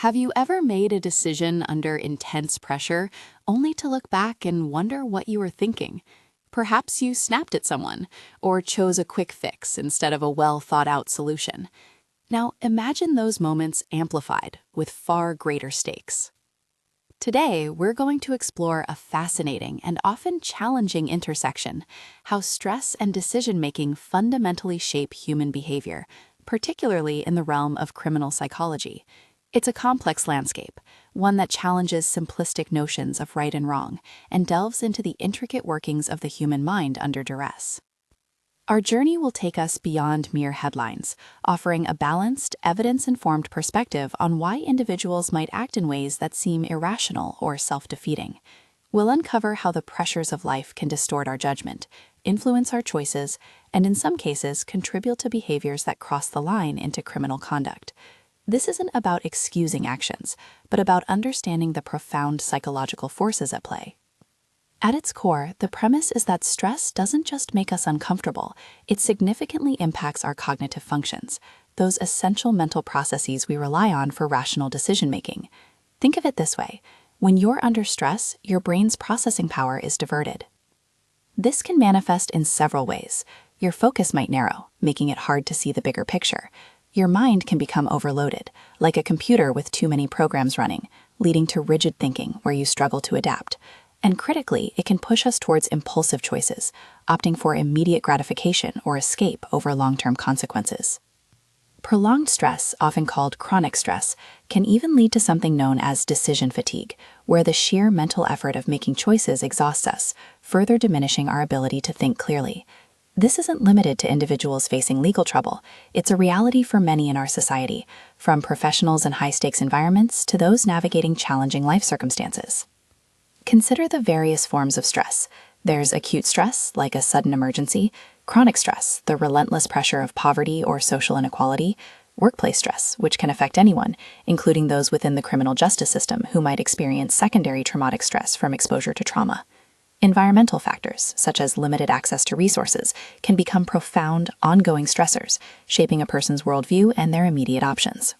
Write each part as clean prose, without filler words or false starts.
Have you ever made a decision under intense pressure, only to look back and wonder what you were thinking? Perhaps you snapped at someone, or chose a quick fix instead of a well-thought-out solution. Now, imagine those moments amplified with far greater stakes. Today, we're going to explore a fascinating and often challenging intersection: how stress and decision-making fundamentally shape human behavior, particularly in the realm of criminal psychology. It's a complex landscape, one that challenges simplistic notions of right and wrong and delves into the intricate workings of the human mind under duress. Our journey will take us beyond mere headlines, offering a balanced, evidence-informed perspective on why individuals might act in ways that seem irrational or self-defeating. We'll uncover how the pressures of life can distort our judgment, influence our choices, and in some cases contribute to behaviors that cross the line into criminal conduct. This isn't about excusing actions, but about understanding the profound psychological forces at play. At its core, the premise is that stress doesn't just make us uncomfortable, it significantly impacts our cognitive functions, those essential mental processes we rely on for rational decision-making. Think of it this way: when you're under stress, your brain's processing power is diverted. This can manifest in several ways. Your focus might narrow, making it hard to see the bigger picture. Your mind can become overloaded, like a computer with too many programs running, leading to rigid thinking where you struggle to adapt. And critically, it can push us towards impulsive choices, opting for immediate gratification or escape over long-term consequences. Prolonged stress, often called chronic stress, can even lead to something known as decision fatigue, where the sheer mental effort of making choices exhausts us, further diminishing our ability to think clearly. This isn't limited to individuals facing legal trouble. It's a reality for many in our society, from professionals in high-stakes environments to those navigating challenging life circumstances. Consider the various forms of stress. There's acute stress, like a sudden emergency; chronic stress, the relentless pressure of poverty or social inequality; workplace stress, which can affect anyone, including those within the criminal justice system who might experience secondary traumatic stress from exposure to trauma. Environmental factors, such as limited access to resources, can become profound, ongoing stressors, shaping a person's worldview and their immediate options.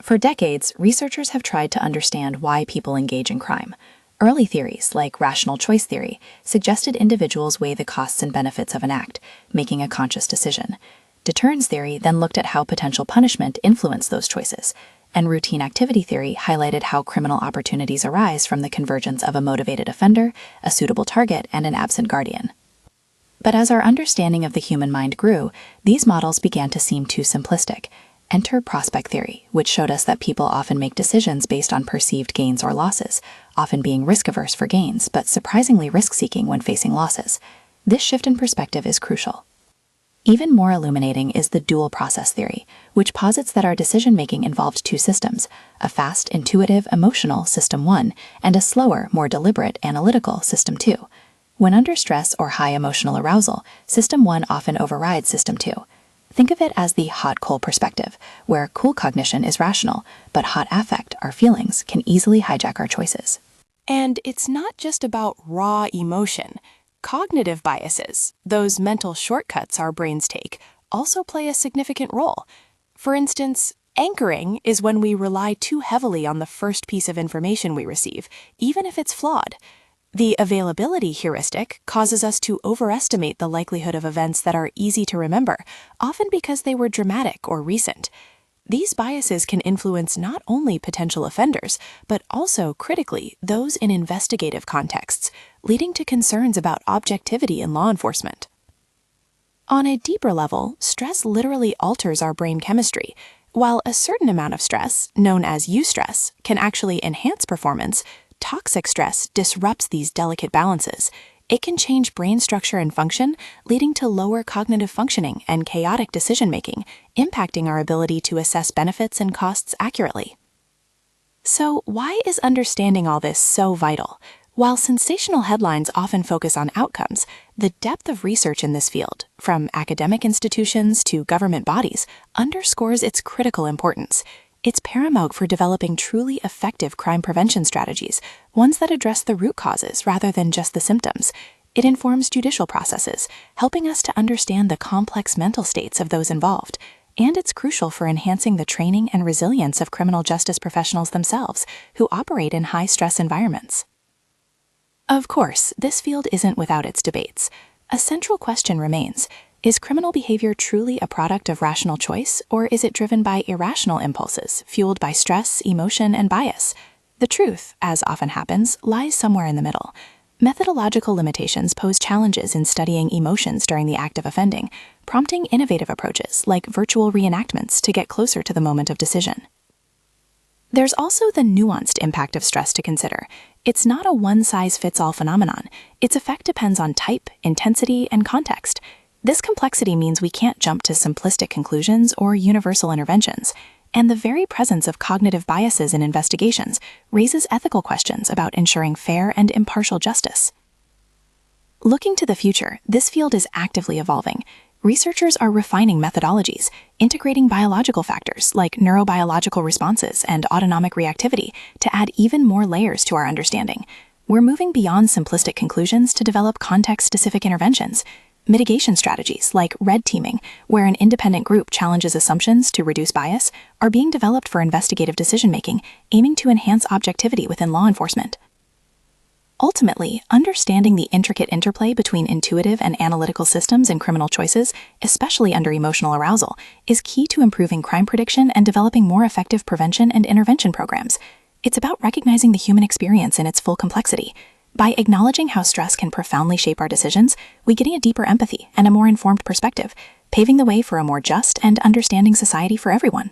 For decades, researchers have tried to understand why people engage in crime. Early theories, like rational choice theory, suggested individuals weigh the costs and benefits of an act, making a conscious decision. Deterrence theory then looked at how potential punishment influenced those choices, and routine activity theory highlighted how criminal opportunities arise from the convergence of a motivated offender, a suitable target, and an absent guardian. But as our understanding of the human mind grew, these models began to seem too simplistic. Enter prospect theory, which showed us that people often make decisions based on perceived gains or losses, often being risk-averse for gains, but surprisingly risk-seeking when facing losses. This shift in perspective is crucial. Even more illuminating is the dual process theory, which posits that our decision-making involved two systems: a fast, intuitive, emotional System 1, and a slower, more deliberate, analytical System 2. When under stress or high emotional arousal, System 1 often overrides System 2. Think of it as the hot-cold perspective, where cool cognition is rational, but hot affect, our feelings, can easily hijack our choices. And it's not just about raw emotion. Cognitive biases, those mental shortcuts our brains take, also play a significant role. For instance, anchoring is when we rely too heavily on the first piece of information we receive, even if it's flawed. The availability heuristic causes us to overestimate the likelihood of events that are easy to remember, often because they were dramatic or recent. These biases can influence not only potential offenders, but also, critically, those in investigative contexts, leading to concerns about objectivity in law enforcement. On a deeper level, stress literally alters our brain chemistry. While a certain amount of stress, known as eustress, can actually enhance performance, toxic stress disrupts these delicate balances. It can change brain structure and function, leading to lower cognitive functioning and chaotic decision-making, impacting our ability to assess benefits and costs accurately. So, why is understanding all this so vital? While sensational headlines often focus on outcomes, the depth of research in this field, from academic institutions to government bodies, underscores its critical importance. It's paramount for developing truly effective crime prevention strategies, ones that address the root causes rather than just the symptoms. It informs judicial processes, helping us to understand the complex mental states of those involved. and it's crucial for enhancing the training and resilience of criminal justice professionals themselves who operate in high-stress environments. Of course, this field isn't without its debates. A central question remains: is criminal behavior truly a product of rational choice, or is it driven by irrational impulses, fueled by stress, emotion, and bias? The truth, as often happens, lies somewhere in the middle. Methodological limitations pose challenges in studying emotions during the act of offending, prompting innovative approaches like virtual reenactments to get closer to the moment of decision. There's also the nuanced impact of stress to consider. It's not a one-size-fits-all phenomenon. Its effect depends on type, intensity, and context. This complexity means we can't jump to simplistic conclusions or universal interventions, and the very presence of cognitive biases in investigations raises ethical questions about ensuring fair and impartial justice. Looking to the future, this field is actively evolving. Researchers are refining methodologies, integrating biological factors like neurobiological responses and autonomic reactivity to add even more layers to our understanding. We're moving beyond simplistic conclusions to develop context-specific interventions. Mitigation strategies like red teaming, where an independent group challenges assumptions to reduce bias, are being developed for investigative decision-making, aiming to enhance objectivity within law enforcement. Ultimately, understanding the intricate interplay between intuitive and analytical systems in criminal choices, especially under emotional arousal, is key to improving crime prediction and developing more effective prevention and intervention programs. It's about recognizing the human experience in its full complexity. By acknowledging how stress can profoundly shape our decisions, we gain a deeper empathy and a more informed perspective, paving the way for a more just and understanding society for everyone.